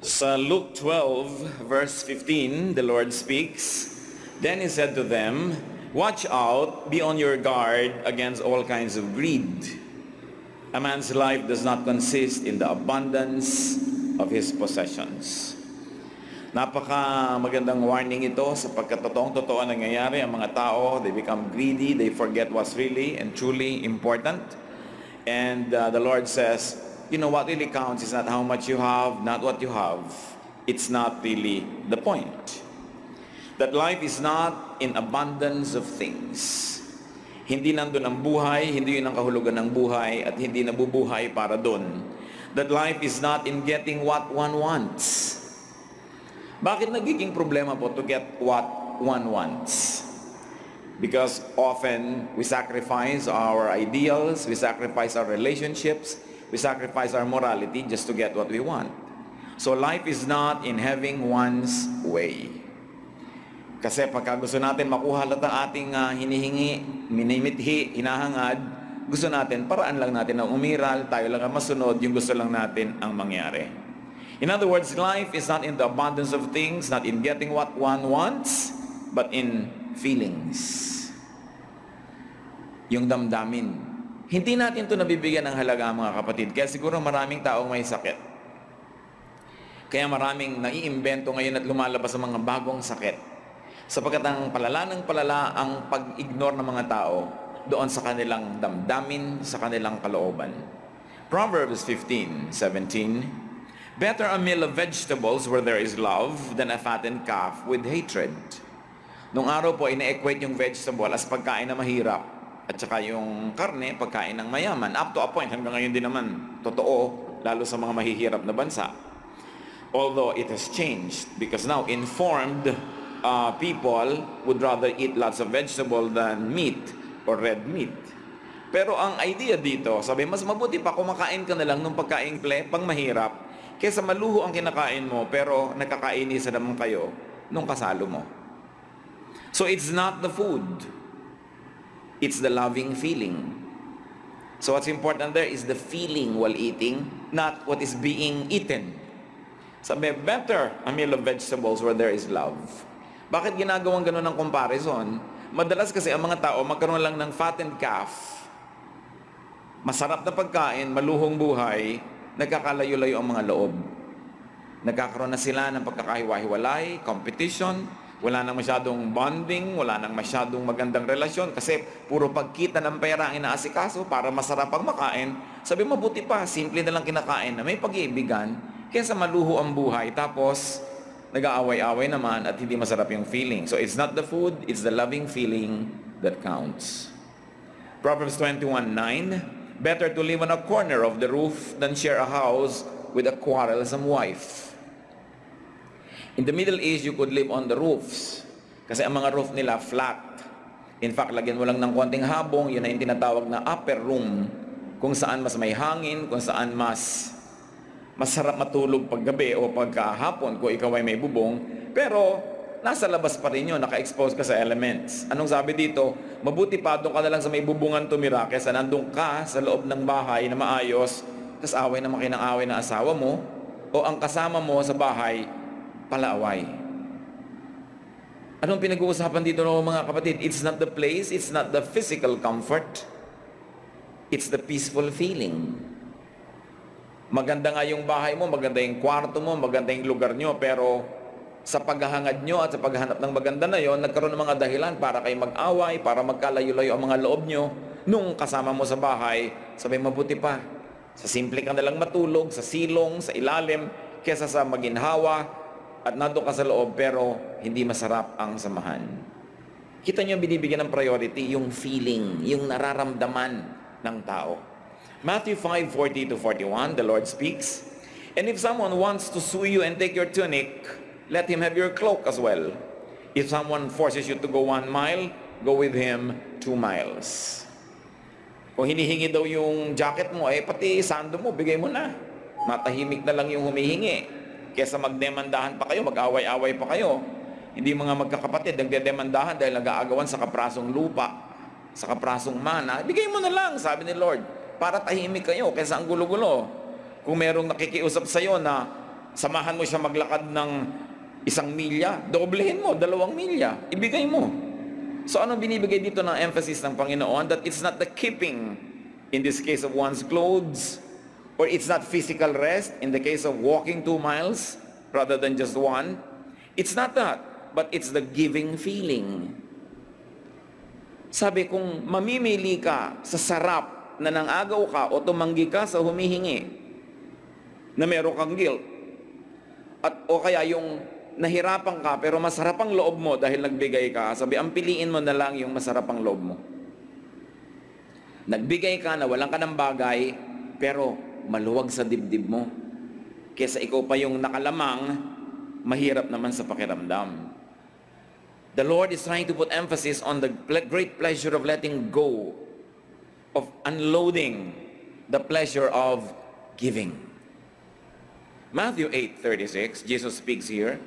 Sa Luke 12, verse 15, the Lord speaks, "Then he said to them, watch out, be on your guard against all kinds of greed. A man's life does not consist in the abundance of his possessions." Napaka magandang warning ito sapagkat totoong-totoo nangyayari ang mga tao, they become greedy, they forget what's really and truly important. And the Lord says, you know, what really counts is not how much you have, not what you have. It's not really the point. That life is not in abundance of things. Hindi nandun ang buhay, hindi yun ang kahulugan ng buhay, at hindi nabubuhay para dun. That life is not in getting what one wants. Bakit nagiging problema po to get what one wants? Because often we sacrifice our ideals, we sacrifice our relationships, we sacrifice our morality just to get what we want. So life is not in having one's way. Kasi pagka gusto natin makuha lahat ang ating hinihingi, minimithi, hinahangad, gusto natin, paraan lang natin na umiral, tayo lang ang masunod, yung gusto lang natin ang mangyari. In other words, life is not in the abundance of things, not in getting what one wants, but in feelings. Yung damdamin. Hindi natin ito nabibigyan ng halaga, mga kapatid. Kaya siguro maraming taong may sakit. Kaya maraming naiimbento ngayon at lumalabas ang mga bagong sakit. Sapagkat ang palala ng palala ang pag-ignore ng mga tao doon sa kanilang damdamin, sa kanilang kalooban. Proverbs 15:17, "Better a meal of vegetables where there is love than a fattened calf with hatred." Nung araw po, ina-equate yung vegetable as pagkain na mahirap at saka yung karne, pagkain ng mayaman. Up to a point, hanggang ngayon din naman, totoo, lalo sa mga mahihirap na bansa. Although it has changed because now informed people would rather eat lots of vegetable than meat or red meat. Pero ang idea dito, sabi, mas mabuti pa kumakain ka na lang nung pagkain pang mahirap kaysa maluho ang kinakain mo pero nakakainisa naman kayo nung kasalo mo. So it's not the food. It's the loving feeling. So what's important there is the feeling while eating, not what is being eaten. Sabi, better a meal of vegetables where there is love. Bakit ginagawang gano'n ng comparison? Madalas kasi ang mga tao magkaroon lang ng fattened calf. Masarap na pagkain, maluhong buhay, nagkakalayo-layo ang mga loob. Nagkakaroon na sila ng pagkakahiwa-hiwalay, competition, wala nang masyadong bonding, wala nang masyadong magandang relasyon kasi puro pagkita ng pera ang inaasikaso para masarap ang makain. Sabi, mabuti pa, simple na lang kinakain na may pag-iibigan kaysa maluho ang buhay tapos nag-aaway-away naman at hindi masarap yung feeling. So it's not the food, it's the loving feeling that counts. Proverbs 21:9, "Better to live on a corner of the roof than share a house with a quarrelsome wife." In the Middle East, you could live on the roofs. Kasi ang mga roof nila flat. In fact, lagyan mo lang ng konting habong, yun na yung tinatawag na upper room. Kung saan mas may hangin, kung saan mas masarap matulog paggabi o pagkahapon kung ikaw ay may bubong. Pero nasa labas pa rin yun, naka-expose ka sa elements. Anong sabi dito? Mabuti pa, doon ka na lang sa may bubungan tumira kaysa nandun ka sa loob ng bahay na maayos, tas away na makinang-away na asawa mo, o ang kasama mo sa bahay, palaaway. Anong pinag-uusapan dito ng mga kapatid? It's not the place, it's not the physical comfort, it's the peaceful feeling. Maganda nga yung bahay mo, maganda yung kwarto mo, maganda yung lugar nyo, pero sa paghahangad nyo at sa paghahanap ng maganda na yon, nagkaroon ng mga dahilan para kayo mag-away, para magkalayo-layo ang mga loob nyo. Nung kasama mo sa bahay, sabi, mabuti pa, sa simple ka nalang matulog, sa silong, sa ilalim, kesa sa maginhawa, at nandun ka sa loob, pero hindi masarap ang samahan. Kita nyo binibigyan ng priority, yung feeling, yung nararamdaman ng tao. Matthew 5:40-41, the Lord speaks, "And if someone wants to sue you and take your tunic, let him have your cloak as well. If someone forces you to go 1 mile, go with him 2 miles. Kung hinihingi daw yung jacket mo, pati sando mo, bigay mo na. Matahimik na lang yung humihingi. Kesa magdemandahan pa kayo, mag-away-away pa kayo. Hindi mga magkakapatid, nagdedemandahan dahil nag-aagawan sa kaprasong lupa, sa kaprasong mana. Bigay mo na lang, sabi ni Lord, para tahimik kayo kesa ang gulo-gulo. Kung merong nakikiusap sa'yo na samahan mo siya maglakad ng 1 milya, doblehin mo, 2 milya, ibigay mo. So anong binibigay dito ng emphasis ng Panginoon? That it's not the keeping, in this case of one's clothes, or it's not physical rest, in the case of walking 2 miles, rather than just 1. It's not that, but it's the giving feeling. Sabi, kung mamimili ka sa sarap na nangagaw ka o tumanggi ka sa humihingi, na meron kang guilt, at o kaya yung nahirapan ka pero masarap ang loob mo dahil nagbigay ka, sabi, ang piliin mo na lang yung masarap ang loob mo. Nagbigay ka na walang ka ng bagay, pero maluwag sa dibdib mo. Kesa ikaw pa yung nakalamang, mahirap naman sa pakiramdam. The Lord is trying to put emphasis on the great pleasure of letting go, of unloading the pleasure of giving. Matthew 8:36, Jesus speaks here,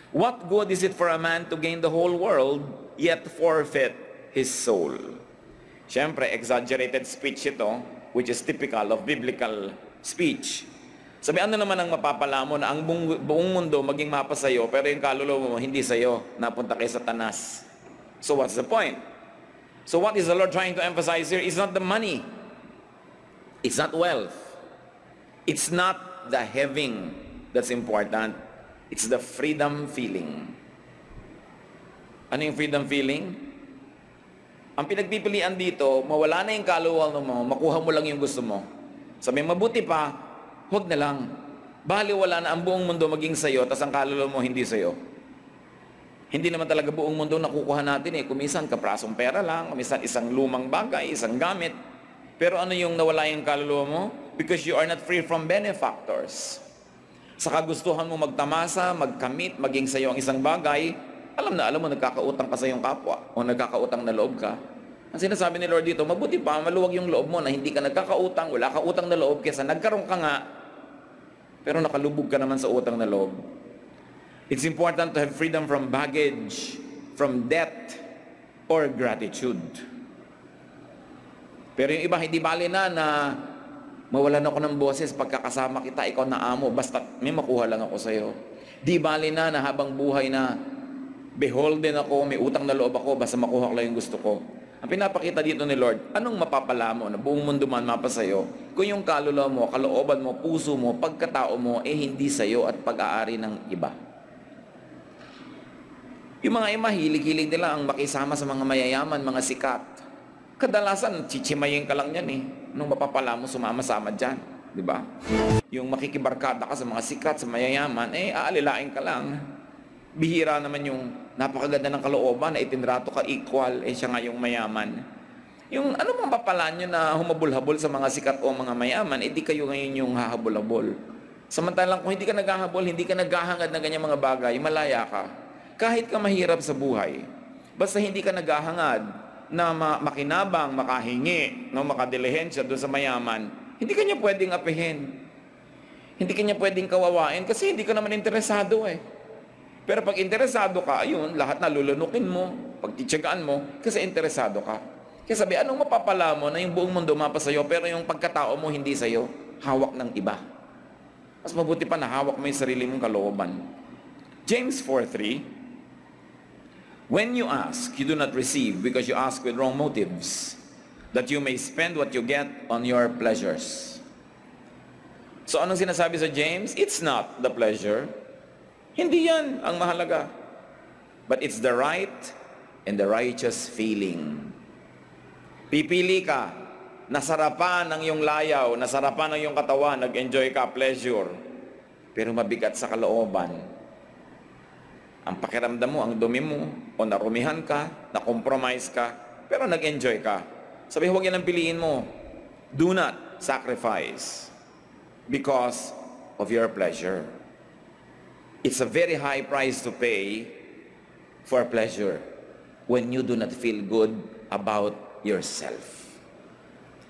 "What good is it for a man to gain the whole world, yet forfeit his soul?" Siyempre, exaggerated speech ito, which is typical of biblical speech. Sabi, ano naman ang mapapala mo na ang buong mundo maging mapa sa'yo, pero yung kaluluwa mo hindi sa'yo, napunta kay Satanas. So what's the point? So what is the Lord trying to emphasize here? It's not the money. It's not wealth. It's not the having that's important. It's the freedom feeling. Ano yung freedom feeling? Ang pinagpipilian dito, mawala na yung kaluwal mo, makuha mo lang yung gusto mo. Sabi, mabuti pa, huwag na lang. Baliwala na ang buong mundo maging sa'yo, tas ang kaluluwa mo hindi sa'yo. Hindi naman talaga buong mundo nakukuha natin eh. Kumisan, kaprasong pera lang, kumisan isang lumang bagay, isang gamit. Pero ano yung nawala yung kaluluwa mo? Because you are not free from benefactors. Sa kagustuhan mo magtamasa, magkamit, maging sa'yo ang isang bagay, alam mo, nagkakautang ka sa iyong kapwa o nagkakautang na loob ka. Ang sinasabi ni Lord dito, mabuti pa, maluwag yung loob mo na hindi ka nagkakautang, wala ka utang na loob, kesa nagkaroon ka nga, pero nakalubog ka naman sa utang na loob. It's important to have freedom from baggage, from debt, or gratitude. Pero yung iba, hindi bali na mawalan ako ng boses pagkakasama kita, ikaw na amo, basta may makuha lang ako sa'yo. Di bali na habang buhay na beholden ako, may utang na loob ako, basta makuha ko lang yung gusto ko. Ang pinapakita dito ni Lord, anong mapapala mo na buong mundo man mapa sa'yo kung yung kaluluwa mo, kalooban mo, puso mo, pagkatao mo, hindi sa'yo at pag-aari ng iba. Yung mga hilig-hilig nila ang makisama sa mga mayayaman, mga sikat. Kadalasan, chichimayin ka lang yan eh. Anong mapapala mo, sumama-sama dyan. Di ba? Yung makikibarkada ka sa mga sikat, sa mayayaman, aalilain ka lang. Bihira naman yung napakaganda ng kalooban na itinrato ka equal, siya nga yung mayaman. Yung ano mong papalaan nyo na humabol-habol sa mga sikat o mga mayaman, di kayo ngayon yung hahabol-habol. Samantalang kung hindi ka naghahabol, hindi ka naghahangad ng ganyang mga bagay, malaya ka. Kahit ka mahirap sa buhay, basta hindi ka naghahangad na makinabang, makahingi, makadilihensya doon sa mayaman, hindi ka niya pwedeng apihin. Hindi ka niya pwedeng kawawain kasi hindi ka naman interesado eh. Pero pag interesado ka, ayun, lahat na lulunukin mo, pagtitsagaan mo, kasi interesado ka. Kaya sabi, anong mapapala mo na yung buong mundo mapa sa'yo, pero yung pagkatao mo hindi sa'yo, hawak ng iba. Mas mabuti pa na hawak mo yung sarili mong kalooban. James 4:3, "When you ask, you do not receive, because you ask with wrong motives, that you may spend what you get on your pleasures." So anong sinasabi sa James? It's not the pleasure. Hindi yan ang mahalaga. But it's the right and the righteous feeling. Pipili ka, nasarapan ng iyong layaw, nasarapan ng iyong katawan, nag-enjoy ka, pleasure. Pero mabigat sa kalooban. Ang pakiramdam mo, ang dumi mo, o narumihan ka, na-compromise ka, pero nag-enjoy ka. Sabi, huwag yan ang piliin mo. Do not sacrifice because of your pleasure. It's a very high price to pay for pleasure when you do not feel good about yourself.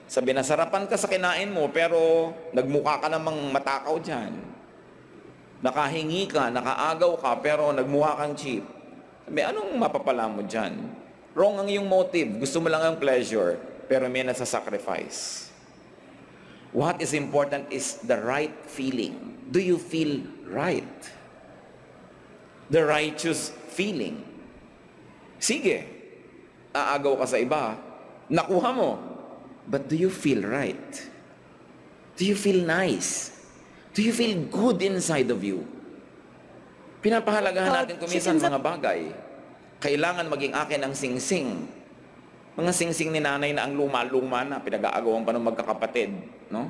Sabi, nasarapan ka sa kinain mo, pero nagmukha ka namang matakaw dyan. Nakahingi ka, nakaagaw ka, pero nagmukha kang cheap. Sabi, anong mapapala mo dyan? Wrong ang iyong motive. Gusto mo lang ang pleasure, pero may nasa-sacrifice. What is important is the right feeling. Do you feel right? The righteous feeling. Sige, aagaw ka sa iba, nakuha mo. But do you feel right? Do you feel nice? Do you feel good inside of you? Pinapahalagahan natin kuminsan mga bagay. Kailangan maging akin ang singsing. Mga singsing ni nanay na ang luma-luma na, pinag-aagawan pa ng magkakapatid. No?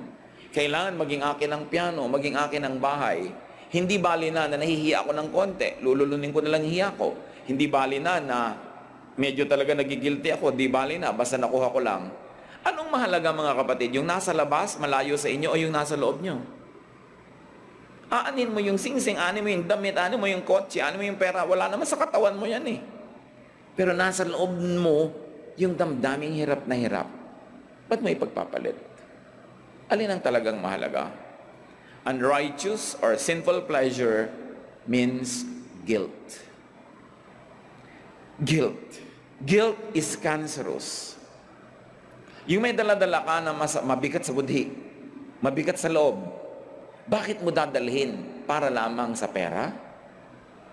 Kailangan maging akin ang piano, maging akin ang bahay. Hindi bali na nahihiya ako ng konti, lululunin ko na lang hiya ko. Hindi bali na medyo talaga nagigilty ako, di bali na, basta nakuha ko lang. Anong mahalaga mga kapatid? Yung nasa labas, malayo sa inyo, o yung nasa loob nyo? Aanin mo yung singsing, aanin mo yung damit, aanin mo yung kotse, aanin mo yung pera, wala naman sa katawan mo yan eh. Pero nasa loob mo, yung damdaming hirap na hirap. Ba't mo ipagpapalit? Alin ang talagang mahalaga? Unrighteous or sinful pleasure means guilt. Guilt. Guilt is cancerous. Yung may dala-dala ka na mabigat sa budhi, mabigat sa loob, bakit mo dadalhin? Para lamang sa pera?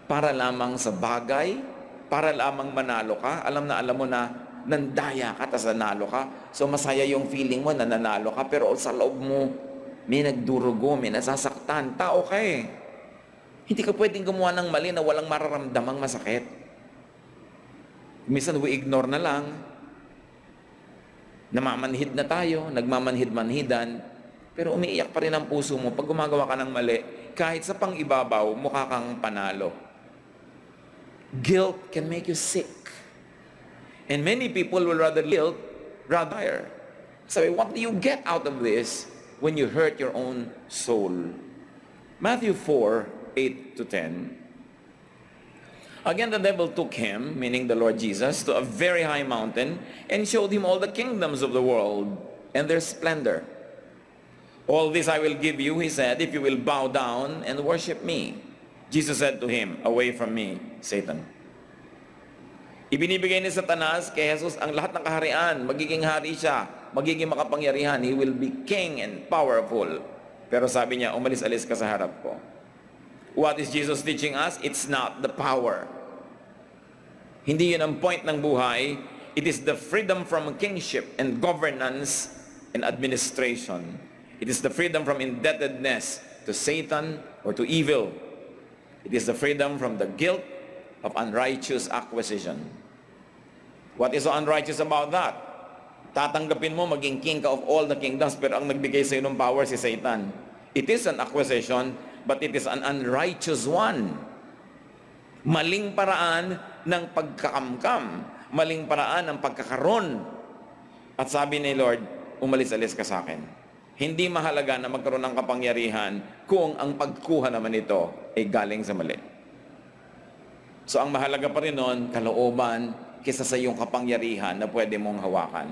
Para lamang sa bagay? Para lamang manalo ka? Alam mo na nandaya ka, tas nanalo ka. So masaya yung feeling mo na nanalo ka, pero sa loob mo, may nagdurugo, may nasasaktan. Tao ka eh. Hindi ka pwedeng gumawa ng mali na walang mararamdamang masakit. Minsan we ignore na lang. Namamanhid na tayo, nagmamanhid-manhidan, pero umiiyak pa rin ang puso mo pag gumagawa ka ng mali. Kahit sa pang-ibabaw, mukha kang panalo. Guilt can make you sick. And many people will rather rather. So what do you get out of this when you hurt your own soul? Matthew 4:8-10. Again, the devil took him, meaning the Lord Jesus, to a very high mountain and showed him all the kingdoms of the world and their splendor. All this I will give you, he said, if you will bow down and worship me. Jesus said to him, away from me, Satan. Ibinibigay ni Satanas kay Jesus ang lahat ng kaharian. Magiging hari siya, magiging makapangyarihan. He will be king and powerful. Pero sabi niya, umalis-alis ka sa harap ko. What is Jesus teaching us? It's not the power. Hindi yun ang point ng buhay. It is the freedom from kingship and governance and administration. It is the freedom from indebtedness to Satan or to evil. It is the freedom from the guilt of unrighteous acquisition. What is so unrighteous about that? Tatanggapin mo maging king ka of all the kingdoms, pero ang nagbigay sa iyo ng power si Satan. It is an acquisition, but it is an unrighteous one. Maling paraan ng pagkakamkam, maling paraan ng pagkakaroon. At sabi ni Lord, umalis-alis ka sa akin. Hindi mahalaga na magkaroon ng kapangyarihan kung ang pagkuha naman ito ay galing sa mali. So ang mahalaga pa rin nun, kalooban kaysa sa iyong kapangyarihan na pwede mong hawakan.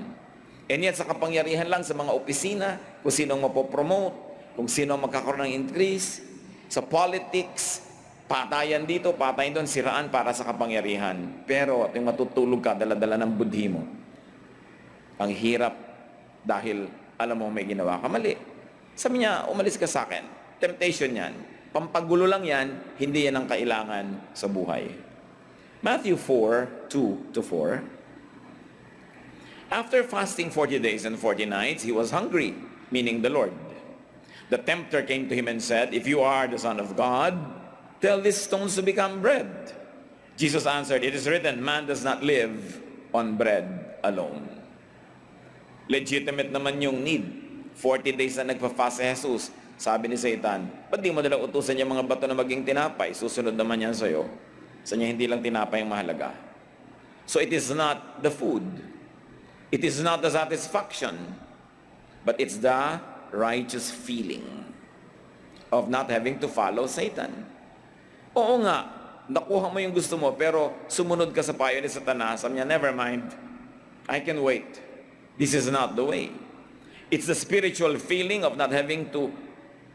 And yet sa kapangyarihan lang sa mga opisina, kung sino ang mapopromote, kung sino ang magkakaroon ng increase, sa politics, patayan dito, patayan doon, siraan para sa kapangyarihan. Pero yung matutulog ka, dala-dala ng budhi mo. Ang hirap dahil alam mo may ginawa ka mali. Sabi niya, umalis ka sa akin. Temptation yan. Pampagulo lang yan, hindi yan ang kailangan sa buhay. Matthew 4:2-4. After fasting 40 days and 40 nights, he was hungry, meaning the Lord. The tempter came to him and said, if you are the Son of God, tell these stones to become bread. Jesus answered, it is written, man does not live on bread alone. Legitimate naman yung need. 40 days na nagpa-fast si Jesus. Sabi ni Satan, ba't di mo dalang utusan yung mga bato na maging tinapay? Susunod naman yan sa'yo. Sa niya hindi lang tinapay ang mahalaga. So it is not the food. It is not the satisfaction. But it's the righteous feeling of not having to follow Satan. Oo nga, nakuha mo yung gusto mo, pero sumunod ka sa payo ni Satanas. Sabi niya, never mind. I can wait. This is not the way. It's the spiritual feeling of not having to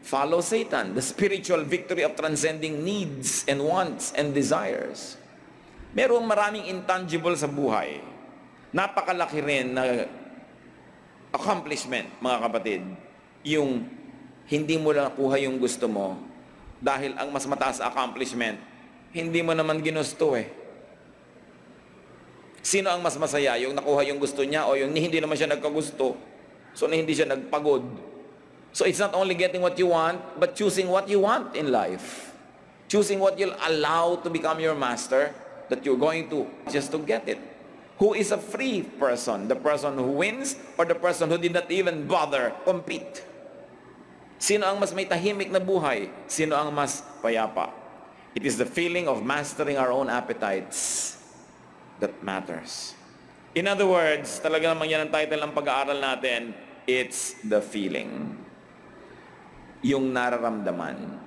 follow Satan. The spiritual victory of transcending needs and wants and desires. Merong maraming intangible sa buhay. Napakalaki rin na accomplishment, mga kapatid. Yung hindi mo lang nakuha yung gusto mo dahil ang mas mataas accomplishment, hindi mo naman ginusto eh. Sino ang mas masaya? Yung nakuha yung gusto niya o yung hindi naman siya nagkagusto? So na hindi siya nagpagod. So it's not only getting what you want, but choosing what you want in life. Choosing what you'll allow to become your master, that you're going to just to get it. Who is a free person? The person who wins or the person who did not even bother compete? Sino ang mas may tahimik na buhay? Sino ang mas payapa? It is the feeling of mastering our own appetites that matters. In other words, talaga naman yan ang title ng pag-aaral natin, it's the feeling. Yung nararamdaman.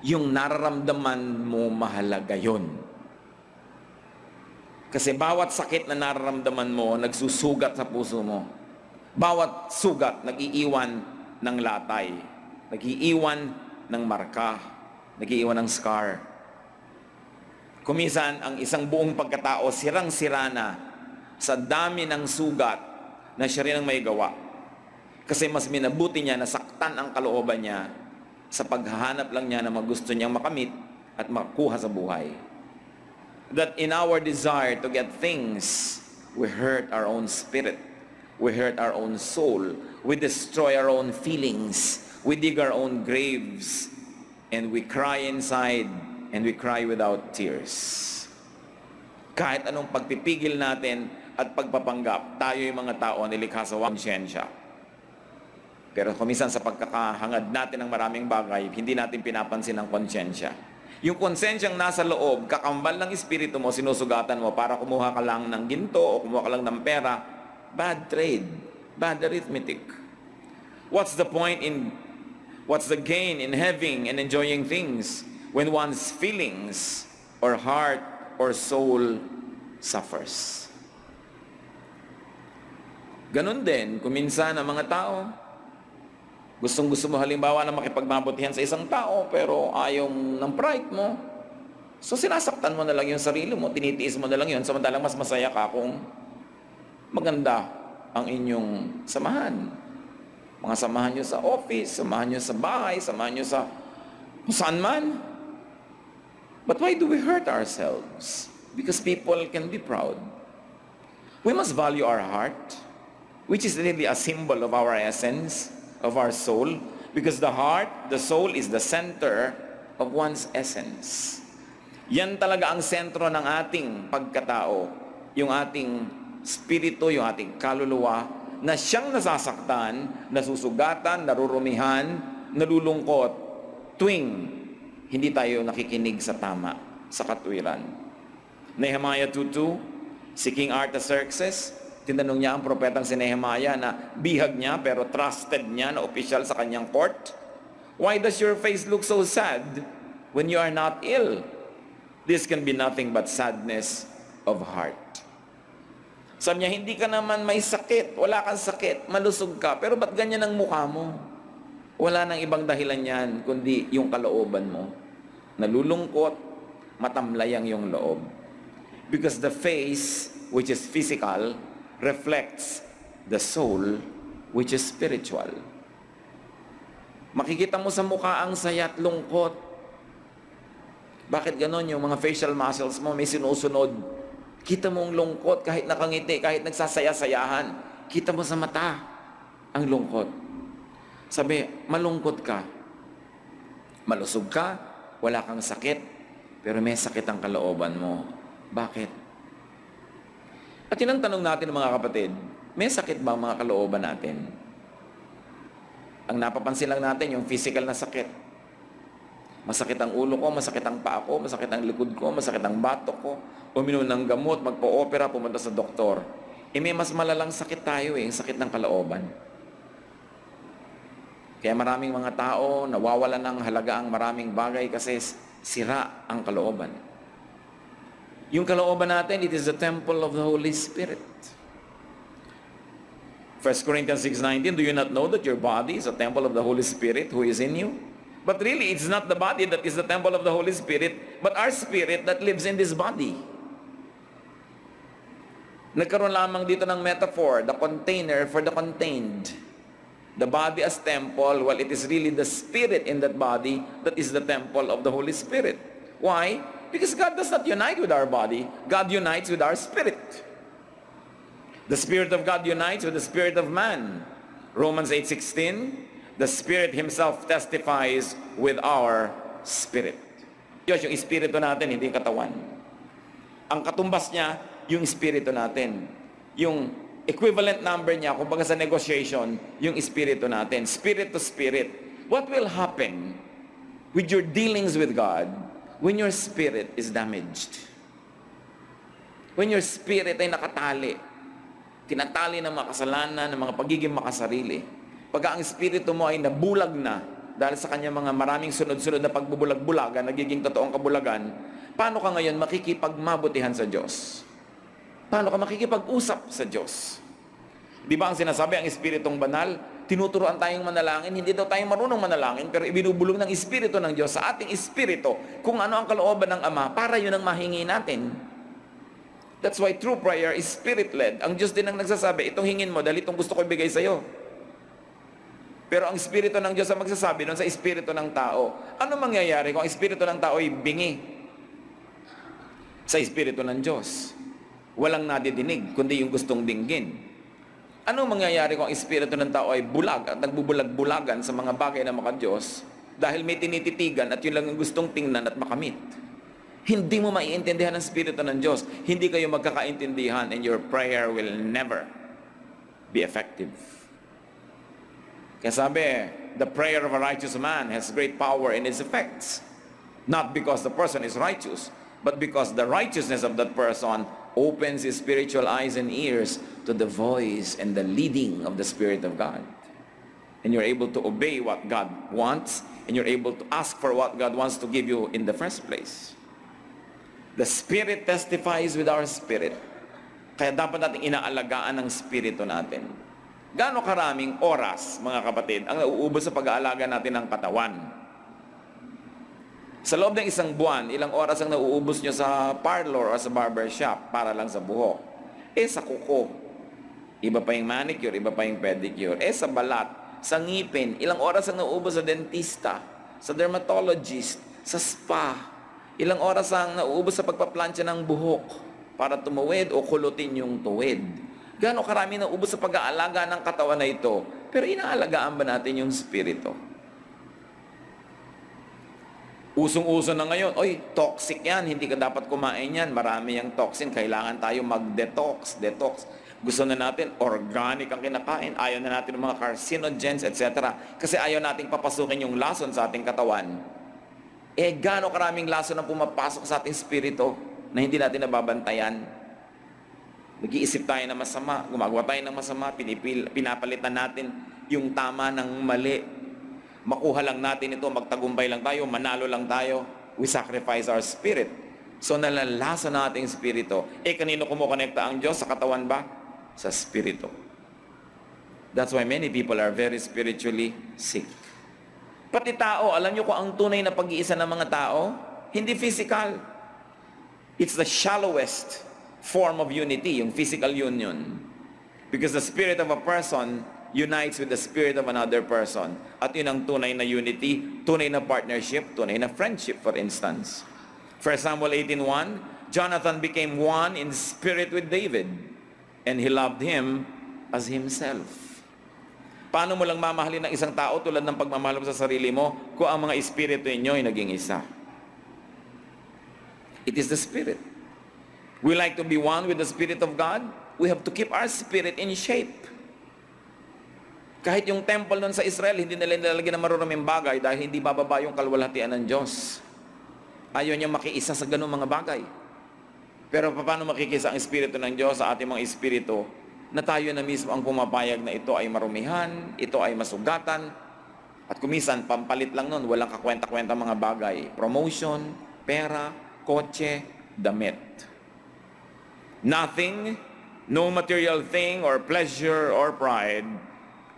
Yung nararamdaman mo, mahalaga yun. Kasi bawat sakit na nararamdaman mo, nagsusugat sa puso mo. Bawat sugat, nag-iiwan ng latay. Nag-iiwan ng marka. Nag-iiwan ng scar. Kumisan, ang isang buong pagkatao, sirang-sira na sa dami ng sugat na siya rin ang may gawa. Kasi mas minabuti niya na saktan ang kalooban niya sa paghahanap lang niya na gusto niyang makamit at makuha sa buhay. That in our desire to get things, we hurt our own spirit. We hurt our own soul. We destroy our own feelings. We dig our own graves. And we cry inside. And we cry without tears. Kahit anong pagpipigil natin at pagpapanggap, tayo yung mga tao nilikha sa konsyensya. Pero kumisan sa pagkakahangad natin ng maraming bagay, hindi natin pinapansin ang konsyensya. Yung konsensyang nasa loob, kakambal ng espiritu mo, sinusugatan mo para kumuha ka lang ng ginto o kumuha ka lang ng pera, bad trade, bad arithmetic. What's the gain in having and enjoying things when one's feelings or heart or soul suffers? Ganon din, kuminsan ang mga tao, gustong-gusto mo halimbawa na makipagmabutihan sa isang tao, pero ayaw ng pride mo. So sinasaktan mo na lang yung sarili mo, tinitiis mo na lang yun, samantalang mas masaya ka kung maganda ang inyong samahan. Mga samahan nyo sa office, samahan nyo sa bahay, samahan nyo sa kung saan man. But why do we hurt ourselves? Because people can be proud. We must value our heart, which is really a symbol of our essence, of our soul, because the heart, the soul is the center of one's essence. Yan talaga ang sentro ng ating pagkatao, yung ating spirito, yung ating kaluluwa, na siyang nasasaktan, nasusugatan, narurumihan, nalulungkot, tuwing hindi tayo nakikinig sa tama, sa katwiran. Nehemiah 2:2, si King Artaxerxes, tinanong niya ang propetang si Nehemiah na bihag niya pero trusted niya na opisyal sa kanyang court. Why does your face look so sad when you are not ill? This can be nothing but sadness of heart. Sabi niya, hindi ka naman may sakit, wala kang sakit, malusog ka, pero ba't ganyan ang mukha mo? Wala nang ibang dahilan yan, kundi yung kalooban mo. Nalulungkot, matamlay ang iyong loob. Because the face, which is physical, reflects the soul, which is spiritual. Makikita mo sa mukha ang saya at lungkot. Bakit ganon? Yung mga facial muscles mo may sinusunod. Kita mo ang lungkot kahit nakangiti, kahit nagsasaya-sayahan. Kita mo sa mata ang lungkot. Sabi, malungkot ka. Malusog ka, wala kang sakit, pero may sakit ang kalooban mo. Bakit? At yun ang tanong natin mga kapatid, may sakit ba ang mga kalooban natin? Ang napapansin lang natin yung physical na sakit. Masakit ang ulo ko, masakit ang paa ko, masakit ang likod ko, masakit ang batok ko, uminom ng gamot, magpo-opera, pumunta sa doktor. May mas malalang sakit tayo sakit ng kalooban. Kaya maraming mga tao nawawalan ng halaga ang maraming bagay kasi sira ang kalooban. Yung kalooban natin, it is the temple of the Holy Spirit. 1 Corinthians 6:19, do you not know that your body is a temple of the Holy Spirit who is in you? But really, it's not the body that is the temple of the Holy Spirit, but our spirit that lives in this body. Nagkaroon lamang dito ng metaphor, the container for the contained. the body as temple, well, it is really the spirit in that body that is the temple of the Holy Spirit. Why? Because God does not unite with our body. God unites with our spirit. The Spirit of God unites with the spirit of man. Romans 8:16, the Spirit Himself testifies with our spirit. Diyos, yung espiritu natin, hindi yung katawan. Ang katumbas niya, yung espiritu natin. Yung equivalent number niya, kumbaga sa negotiation, yung espiritu natin. Spirit to spirit. What will happen with your dealings with God when your spirit is damaged? When your spirit ay nakatali, tinatali ng mga kasalanan, ng mga pagiging makasarili. Pagka ang espiritu mo ay nabulag na dahil sa kanya mga maraming sunod-sunod na pagbubulag-bulagan, nagiging totoong kabulagan, paano ka ngayon makikipagmabutihan sa Diyos? Paano ka makikipag-usap sa Diyos? Di ba ang sinasabi, ang espiritong banal, tinuturuan tayong manalangin, hindi daw tayo marunong manalangin, pero ibinubulong ng espiritu ng Diyos sa ating espiritu kung ano ang kalooban ng Ama para yun ang mahingi natin. That's why true prayer is spirit-led. Ang Diyos din ang nagsasabi, itong hingin mo dahil itong gusto ko ibigay sa iyo. Pero ang espiritu ng Diyos ang magsasabi doon sa espiritu ng tao. Ano mangyayari kung ang espiritu ng tao ay bingi sa espiritu ng Diyos? Walang nadidinig, kundi yung gustong dinggin. Ano mangyayari kung ang espiritu ng tao ay bulag at nagbubulag-bulagan sa mga bagay na maka-Diyos dahil may tinititigan at yun lang ang gustong tingnan at makamit? Hindi mo maiintindihan ang Espiritu ng Diyos. Hindi kayo magkakaintindihan and your prayer will never be effective. Kaya sabi, the prayer of a righteous man has great power in its effects. Not because the person is righteous, but because the righteousness of that person opens his spiritual eyes and ears to the voice and the leading of the Spirit of God. And you're able to obey what God wants, and you're able to ask for what God wants to give you in the first place. The Spirit testifies with our spirit. Kaya dapat natin inaalagaan ang spirito natin. Gaano karaming oras, mga kapatid, ang nauubos sa pag-aalaga natin ng katawan? Sa loob ng isang buwan, ilang oras ang nauubos nyo sa parlor o sa barber shop para lang sa buhok? Sa kuko. Iba pa yung manicure, iba pa yung pedicure. Sa balat, sa ngipin, ilang oras ang nauubos sa dentista, sa dermatologist, sa spa. Ilang oras ang nauubos sa pagpaplansya ng buhok para tumuwid o kulutin yung tuwid. Gaano karami nauubos sa pag-aalaga ng katawan na ito, pero inaalagaan ba natin yung spirito? Usong-uso na ngayon, toxic yan, hindi ka dapat kumain yan, marami yung toxin, kailangan tayo mag-detox. Gusto na natin, organic ang kinakain, ayaw na natin ng mga carcinogens, etc. Kasi ayaw nating papasukin yung lason sa ating katawan. Gaano karaming lason ang pumapasok sa ating spirito na hindi natin nababantayan. Nag-iisip tayo na masama, gumagawa tayo ng masama, pinapalitan natin yung tama ng mali. Makuha lang natin ito, magtagumpay lang tayo, manalo lang tayo. We sacrifice our spirit. So nalalasa na ating spirito. Kanino kumukonekta ang Diyos? Sa katawan ba? Sa spirito. That's why many people are very spiritually sick. Pati tao, alam nyo kung ang tunay na pag-iisa ng mga tao? Hindi physical. It's the shallowest form of unity, yung physical union. Because the spirit of a person unites with the spirit of another person. At yun ang tunay na unity, tunay na partnership, tunay na friendship, for instance. 1 Samuel 18:1, Jonathan became one in spirit with David, and he loved him as himself. Paano mo lang mamahalin ng isang tao tulad ng pagmamahal mo sa sarili mo kung ang mga espiritu ninyo ay naging isa? It is the Spirit. We like to be one with the Spirit of God. We have to keep our spirit in shape. Kahit yung temple nun sa Israel, hindi nila nilalagyan ng maruraming bagay dahil hindi bababa yung kalwalhatian ng Diyos. Ayaw niya makiisa sa ganung mga bagay. Pero paano makikisa ang Espiritu ng Diyos sa ating mga espiritu na tayo na mismo ang pumapayag na ito ay marumihan, ito ay masugatan, at kumisan, pampalit lang nun, walang kakwenta-kwenta mga bagay. Promotion, pera, kotse, damit. Nothing, no material thing or pleasure or pride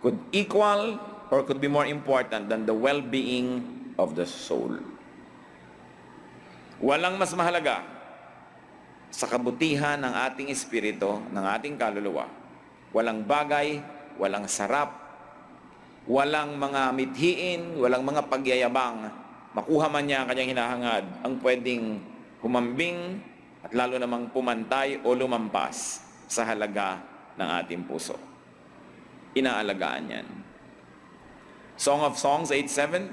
could equal or could be more important than the well-being of the soul. Walang mas mahalaga sa kabutihan ng ating espiritu, ng ating kaluluwa. Walang bagay, walang sarap, Walang mga mithiin, walang mga pagyayabang. Makuha man niya ang kanyang hinahangad, ang pwedeng humambing at lalo namang pumantay o lumampas sa halaga ng ating puso. Inaalagaan yan. Song of Songs 8:7.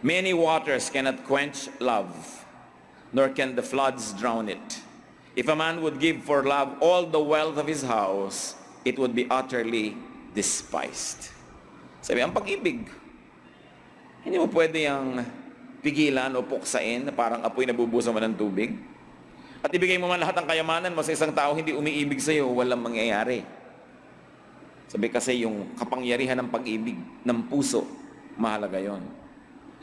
Many waters cannot quench love, nor can the floods drown it. If a man would give for love all the wealth of his house, it would be utterly despised. Sabi, ang pag-ibig, hindi mo pwede yung pigilan o puksain na parang apoy na bubusan mo ng tubig. At ibigay mo man lahat ng kayamanan mo sa isang tao hindi umiibig sa iyo, walang mangyayari. Sabi kasi yung kapangyarihan ng pag-ibig ng puso, mahalaga yon.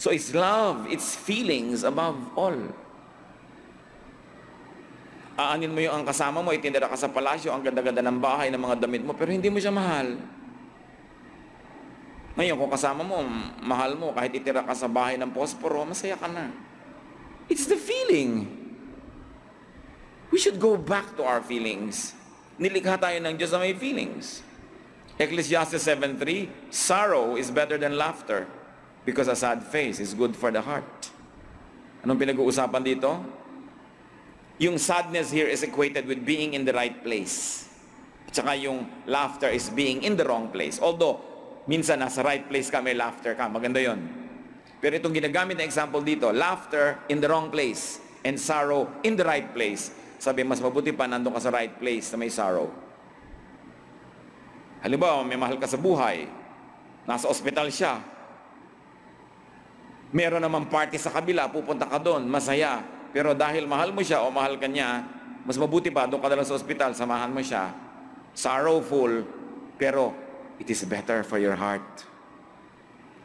So it's love, it's feelings above all. Aanin mo yung ang kasama mo, itindera ka sa palasyo, ang ganda-ganda ng bahay, ng mga damit mo, pero hindi mo siya mahal. Ngayon, kung kasama mo, mahal mo, kahit itira ka sa bahay ng posporo, masaya ka na. It's the feeling. We should go back to our feelings. Nilikha tayo ng Diyos na may feelings. Ecclesiastes 7:3, sorrow is better than laughter, because a sad face is good for the heart. Anong pinag-uusapan dito? Yung sadness here is equated with being in the right place. At saka yung laughter is being in the wrong place. Although, minsan nasa right place ka, may laughter ka. Maganda yon. Pero itong ginagamit na example dito, laughter in the wrong place and sorrow in the right place. Sabi, mas mabuti pa nandun ka sa right place na may sorrow. Halimbawa, may mahal ka sa buhay. Nasa ospital siya. Meron namang party sa kabila, pupunta ka doon, masaya. Pero dahil mahal mo siya o mahal ka niya, mas mabuti pa, doon ka lang sa ospital, samahan mo siya. Sorrowful, pero it is better for your heart.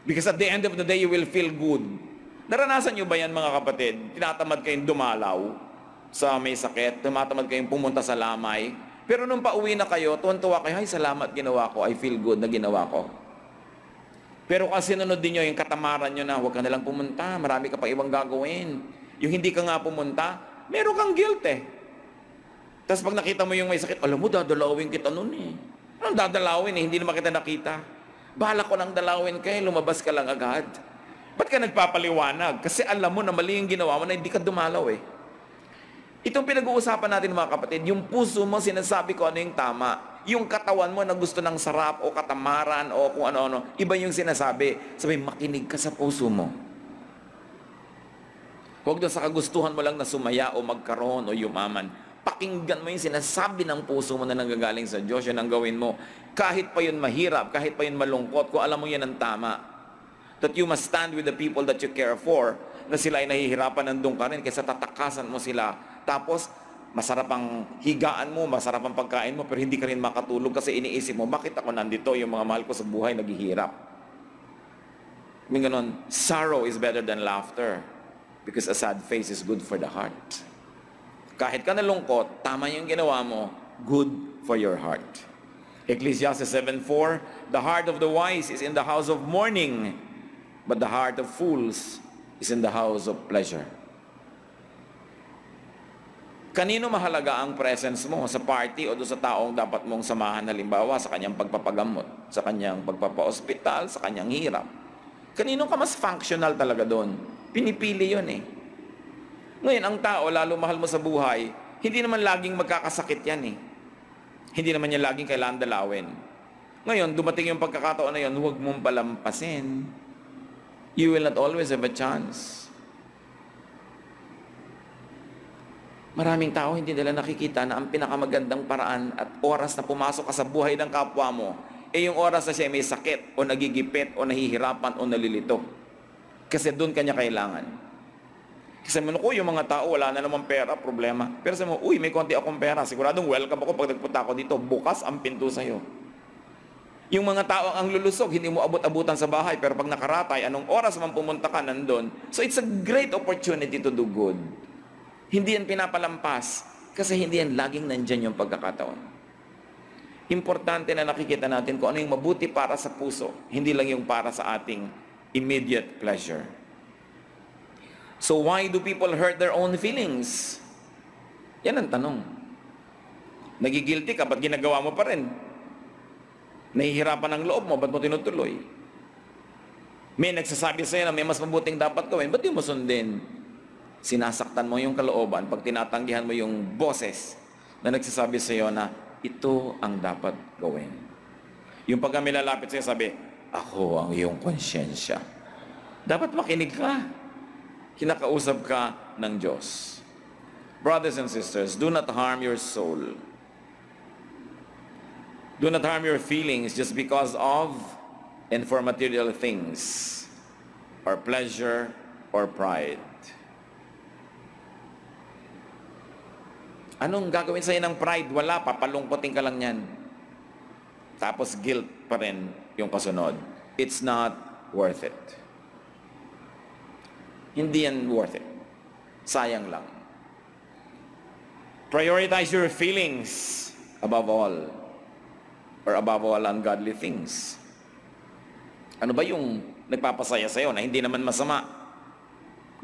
Because at the end of the day, you will feel good. Naranasan niyo ba yan mga kapatid? Tinatamad kayong dumalaw sa may sakit, tumatamad kayong pumunta sa lamay. Pero nung pauwi na kayo, tuwan-tuwa kayo, ay salamat ginawa ko, I feel good na ginawa ko. Pero kasi sinunod din nyo yung katamaran nyo na huwag ka nalang pumunta, marami ka pa ibang gagawin. Yung hindi ka nga pumunta, meron kang guilt eh. Tapos pag nakita mo yung may sakit, alam mo, dadalawin kita nun eh. Anong dadalawin eh? Hindi naman kita nakita. Bahala ko nang dalawin ka eh, lumabas ka lang agad. Ba't ka nagpapaliwanag? Kasi alam mo na mali yung ginawa mo na hindi ka dumalaw eh. Itong pinag-uusapan natin mga kapatid, yung puso mo sinasabi ko ano yung tama. Yung katawan mo na gusto ng sarap o katamaran o kung ano-ano, iba yung sinasabi. Sabi, makinig ka sa puso mo. Huwag doon sa kagustuhan mo lang na sumaya o magkaroon o yumaman. Pakinggan mo yung sinasabi ng puso mo na nanggagaling sa Diyos, yun ang gawin mo. Kahit pa yun mahirap, kahit pa yun malungkot, kung alam mo yan ang tama. That you must stand with the people that you care for, na sila ay nahihirapan, nandun ka rin, kaysa tatakasan mo sila. Tapos, masarap ang higaan mo, masarap ang pagkain mo, pero hindi ka rin makatulog kasi iniisip mo, bakit ako nandito, yung mga mahal ko sa buhay naghihirap. May ganon, sorrow is better than laughter. Because a sad face is good for the heart. Kahit ka nalungkot, tama yung ginawa mo, good for your heart. Ecclesiastes 7:4, the heart of the wise is in the house of mourning, but the heart of fools is in the house of pleasure. Kanino mahalaga ang presence mo? Sa party o doon sa taong dapat mong samahan, halimbawa sa kanyang pagpapagamot, sa kanyang pagpapa-ospital, sa kanyang hirap? Kanino ka mas functional talaga doon? Pinipili yun eh. Ngayon, ang tao, lalo mahal mo sa buhay, hindi naman laging magkakasakit yan eh. Hindi naman yan laging kailangan dalawin. Ngayon, dumating yung pagkakataon na yun, huwag mong palampasin. You will not always have a chance. Maraming tao hindi nila nakikita na ang pinakamagandang paraan at oras na pumasok ka sa buhay ng kapwa mo, yung oras na siya may sakit o nagigipit o nahihirapan o nalilito. Kasi doon kanya kailangan. Kasi mo, yung mga tao, wala na naman pera, problema. Pero sabi mo, may konti akong pera. Siguradong welcome ako pag nagpunta ako dito. Bukas ang pinto sa'yo. Yung mga tao ang lulusog, hindi mo abot-abutan sa bahay. Pero pag nakaratay, anong oras man pumunta ka, nandun. So it's a great opportunity to do good. Hindi yan pinapalampas. Kasi hindi yan laging nandyan yung pagkakataon. Importante na nakikita natin kung ano yung mabuti para sa puso. Hindi lang yung para sa ating immediate pleasure. So why do people hurt their own feelings? Yan ang tanong. Nagigilty ka, ba't ginagawa mo pa rin? Nahihirapan ang loob mo, ba't mo tinutuloy? May nagsasabi sa'yo na may mas mabuting dapat gawin, ba't di mo sundin? Sinasaktan mo yung kalooban pag tinatanggihan mo yung boses na nagsasabi sa'yo na ito ang dapat gawin. Yung pag kami lalapit sa'yo, sabi, ako ang iyong konsyensya. Dapat makinig ka. Kinakausap ka ng Diyos. Brothers and sisters, do not harm your soul. Do not harm your feelings just because of and for material things or pleasure or pride. Anong gagawin sa'yo ng pride? Wala, papalungkotin ka lang yan. Tapos guilt pa rin yung kasunod. It's not worth it. Hindi yan worth it. Sayang lang. Prioritize your feelings above all. Or above all ungodly things. Ano ba yung nagpapasaya sa'yo na hindi naman masama?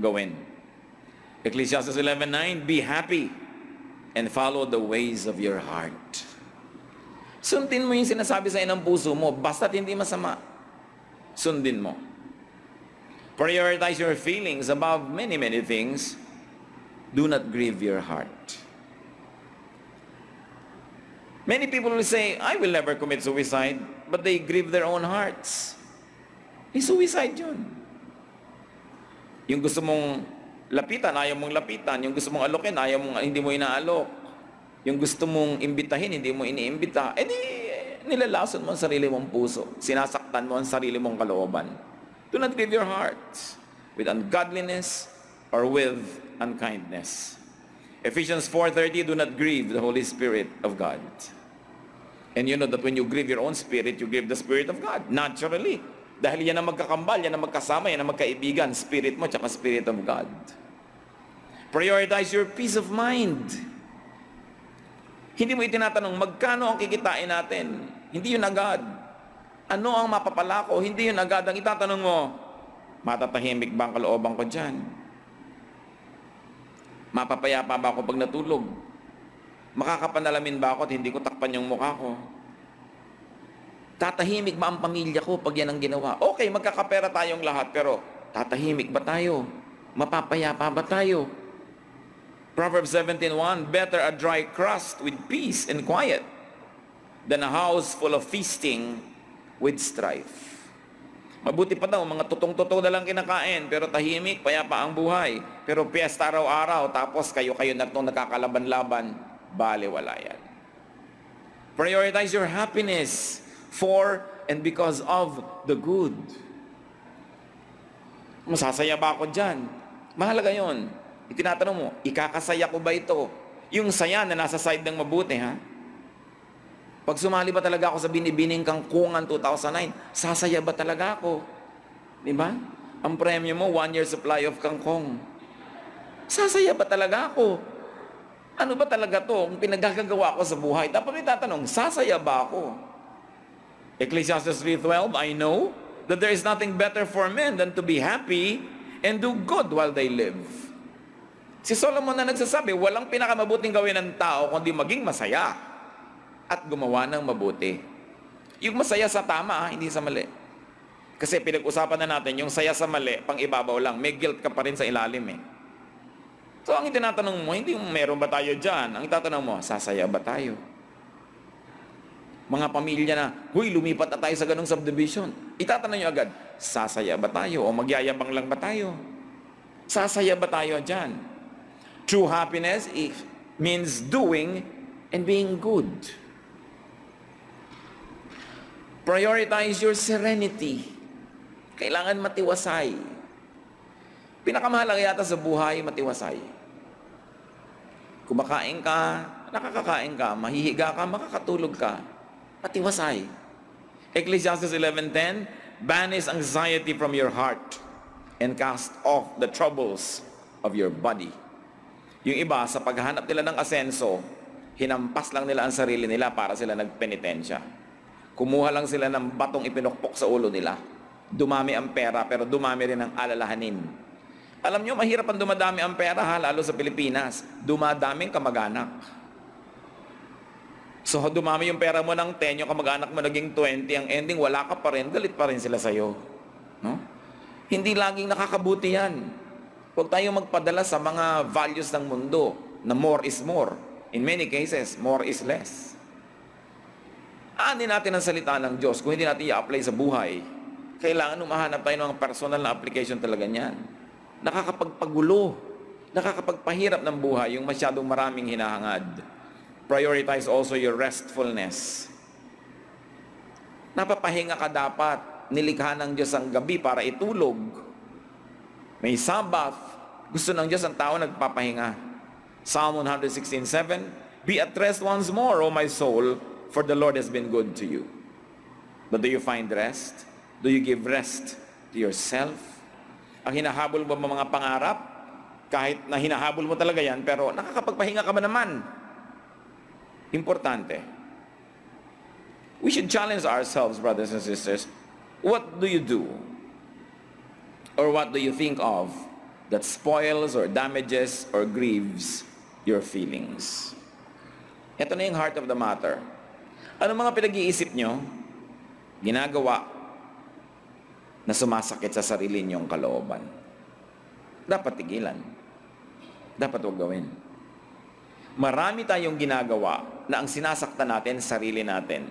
Gawin. Ecclesiastes 11:9, be happy and follow the ways of your heart. Sundin mo yung sinasabi sa'yo ng puso mo, basta't hindi masama. Sundin mo. Prioritize your feelings above many, many things. Do not grieve your heart. Many people will say, I will never commit suicide, but they grieve their own hearts. Suicide yun. Yung gusto mong lapitan, ayaw mong lapitan. Yung gusto mong alokin, hindi mo inaalok. Yung gusto mong imbitahin, hindi mo iniimbita. Nilalason mo ang sarili mong puso. Sinasaktan mo ang sarili mong kalooban. Do not grieve your hearts with ungodliness or with unkindness. Ephesians 4:30, do not grieve the Holy Spirit of God. And you know that when you grieve your own spirit, you grieve the Spirit of God. Naturally. Dahil yan ang magkakambal, yan ang magkasama, yan ang magkaibigan. Spirit mo, tsaka Spirit of God. Prioritize your peace of mind. Hindi mo itinatanong, magkano ang kikitain natin? Hindi yun agad. Ano ang mapapala ko? Hindi yun agad. Ang itatanong mo, matatahimik ba ang kalooban ko dyan? Mapapayapa ba ako pag natulog? Makakapanalamin ba ako at hindi ko takpan yung mukha ko? Tatahimik ba ang pamilya ko pag yan ang ginawa? Okay, magkakapera tayong lahat, pero tatahimik ba tayo? Mapapayapa ba tayo? Proverbs 17:1, better a dry crust with peace and quiet than a house full of feasting with strife. Mabuti pa daw, mga tutong-tutong na lang kinakain, pero tahimik, payapa ang buhay. Pero piyesta araw-araw, tapos kayo-kayo na itong nakakalaban-laban, baliwala yan. Prioritize your happiness for and because of the good. Masasaya ba ako dyan? Mahalaga yon. Itinatanong mo, ikakasaya ko ba ito? Yung saya na nasa side ng mabuti, ha? Pag sumali ba talaga ako sa binibining kangkungan 2009, sasaya ba talaga ako? Diba? Ang premyo mo, 1 year supply of kangkong. Sasaya ba talaga ako? Ano ba talaga to? Kung pinagagagawa ko sa buhay, dapat may tatanong, sasaya ba ako? Ecclesiastes 3:12, I know that there is nothing better for men than to be happy and do good while they live. Si Solomon na nagsasabi, walang pinakamabuting gawin ng tao kundi maging masaya at gumawa ng mabuti. Yung masaya sa tama, hindi sa mali. Kasi pinag-usapan na natin, yung saya sa mali, pang ibabaw lang, may guilt ka pa rin sa ilalim eh. So ang itinatanong mo, hindi meron ba tayo dyan? Ang itatanong mo, sasaya ba tayo? Mga pamilya na, huy, lumipat na tayo sa ganong subdivision. Itatanong nyo agad, sasaya ba tayo? O magyayabang lang ba tayo? Sasaya ba tayo dyan? True happiness means doing and being good. Prioritize your serenity. Kailangan matiwasay. Pinakamahalaga yata sa buhay, matiwasay. Kumakain ka, nakakakain ka, mahihiga ka, makakatulog ka. Matiwasay. Ecclesiastes 11:10, banish anxiety from your heart and cast off the troubles of your body. Yung iba, sa paghahanap nila ng asenso, hinampas lang nila ang sarili nila para sila nagpenitensya. Kumuha lang sila ng batong ipinukpok sa ulo nila. Dumami ang pera, pero dumami rin ang alalahanin. Alam nyo, mahirap ang dumadami ang pera, ha? Lalo sa Pilipinas. Dumadaming kamag-anak. So dumami yung pera mo ng 10, yung kamag-anak mo naging 20, ang ending wala ka pa rin, galit pa rin sila sa'yo. No? Hindi laging nakakabuti yan. Huwag tayong magpadala sa mga values ng mundo na more is more. In many cases, more is less. Aanin natin ang salita ng Diyos kung hindi natin i-apply sa buhay. Kailangan umahanap tayo ng personal na application talaga niyan. Nakakapagpagulo, nakakapagpahirap ng buhay yung masyadong maraming hinahangad. Prioritize also your restfulness. Napapahinga ka dapat. Nilikha ng Diyos ang gabi para itulog. May Sabbath. Gusto ng Diyos ang tao nagpapahinga. Psalm 116:7, be at rest once more, O my soul, for the Lord has been good to you. But do you find rest? Do you give rest to yourself? Ang hinahabol mo mga pangarap, kahit na hinahabol mo talaga yan, pero nakakapagpahinga ka ba naman? Importante. We should challenge ourselves, brothers and sisters. What do you do? Or what do you think of that spoils or damages or grieves your feelings? Ito na yung heart of the matter. Ano mga pinag-iisip nyo, ginagawa na sumasakit sa sarili nyong kalooban? Dapat tigilan. Dapat huwag gawin. Marami tayong ginagawa na ang sinasaktan natin, sarili natin.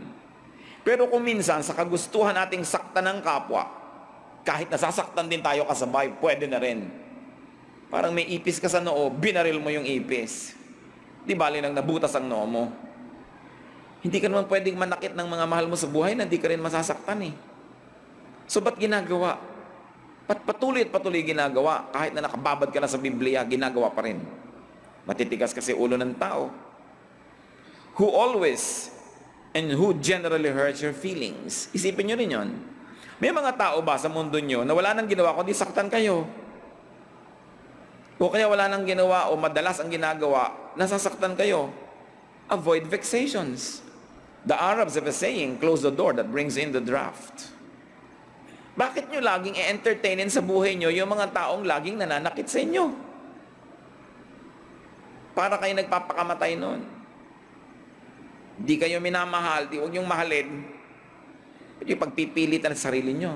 Pero kung minsan, sa kagustuhan nating saktan ng kapwa, kahit nasasaktan din tayo kasabay, pwede na rin. Parang may ipis ka sa noo, binaril mo yung ipis. Di bali nang nabutas ang noo mo. Hindi ka naman pwedeng manakit ng mga mahal mo sa buhay na hindi ka rin masasaktan eh. So ba't ginagawa? Patuloy at patuloy ginagawa. Kahit na nakababad ka na sa Biblia, ginagawa pa rin. Matitigas kasi ulo ng tao. Who always and who generally hurts your feelings. Isipin nyo rin yun. May mga tao ba sa mundo nyo na wala nang ginawa kundi saktan kayo? O kaya wala nang ginawa o madalas ang ginagawa, nasasaktan kayo? Avoid vexations. The Arabs have a saying, close the door that brings in the draft. Bakit nyo laging e-entertainin sa buhay nyo yung mga taong laging nananakit sa inyo? Para kayo nagpapakamatay nun. Di kayo minamahal, huwag niyong mahalin. Yung pagpipilitan sa sarili nyo.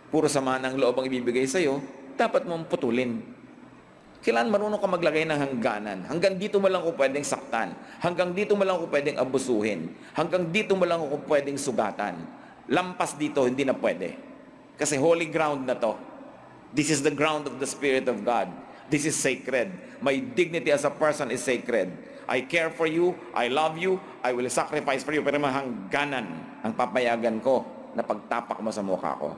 Puro sama ng loob ang ibibigay sa'yo, dapat mong putulin. Kailangan marunong ka maglagay ng hangganan. Hanggang dito mo lang ko pwedeng saktan. Hanggang dito mo lang ko pwedeng abusuhin. Hanggang dito mo lang ko pwedeng sugatan. Lampas dito, hindi na pwede. Kasi holy ground na to. This is the ground of the Spirit of God. This is sacred. My dignity as a person is sacred. I care for you, I love you, I will sacrifice for you, pero mahangganan ang papayagan ko na pagtapak mo sa mukha ko.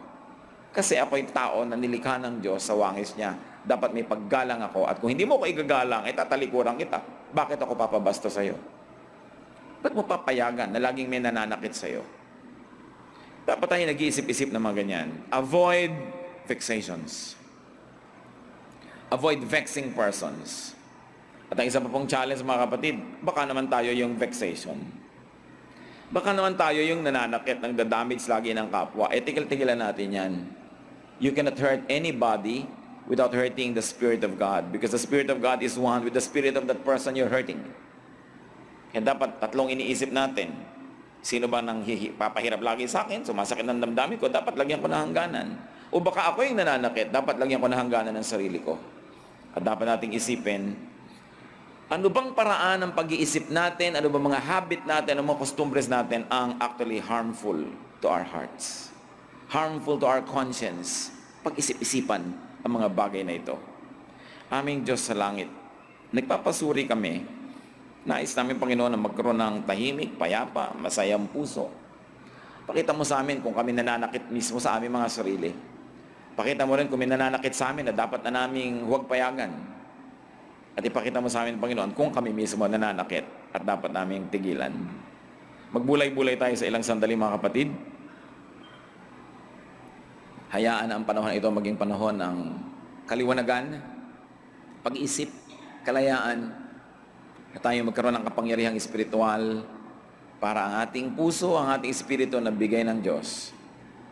Kasi ako'y tao na nilikha ng Diyos sa wangis niya. Dapat may paggalang ako. At kung hindi mo ko igagalang, tatalikuran kita. Bakit ako papabasto sa'yo? Ba't mo papayagan na laging may nananakit sa'yo? Dapat tayo nag-iisip-isip ng mga ganyan. Avoid vexations. Avoid vexing persons. At ang isa pa pong challenge mga kapatid, baka naman tayo yung vexation. Baka naman tayo yung nananakit, ng damage lagi ng kapwa. Tigil-tigilan natin yan. You cannot hurt anybody without hurting the Spirit of God. Because the Spirit of God is one with the spirit of that person you're hurting. Kaya dapat tatlong iniisip natin. Sino ba nang papahirap lagi sa akin? Sumasakit ng damdamin ko, dapat lagyan ko ng hangganan. O baka ako yung nananakit, dapat lagyan ko ng hangganan ng sarili ko. At dapat nating isipin, ano bang paraan ng pag-iisip natin, ano bang mga habit natin, ano mga costumbres natin ang actually harmful to our hearts? Harmful to our conscience. Pag-isip-isipan ang mga bagay na ito. Aming Diyos sa langit, nagpapasuri kami. Nais namin, Panginoon, na magkaroon ng tahimik, payapa, masayang puso. Pakita mo sa amin kung kami nananakit mismo sa aming mga sarili. Pakita mo rin kung may nananakit sa amin na dapat na naming huwag payagan. At ipakita mo sa amin, Panginoon, kung kami mismo nananakit at dapat naming tigilan. Magbulay-bulay tayo sa ilang sandali, mga kapatid. Hayaan ang panahon ito maging panahon ng kaliwanagan, pag-isip, kalayaan, at tayo magkaroon ng kapangyarihang espiritual para ang ating puso, ang ating espiritu na bigay ng Diyos,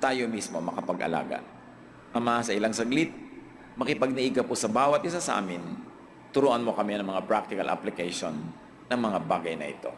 tayo mismo makapag-alaga. Ama, sa ilang saglit, makipagniig ka po sa bawat isa sa amin, turuan mo kami ng mga practical application ng mga bagay na ito.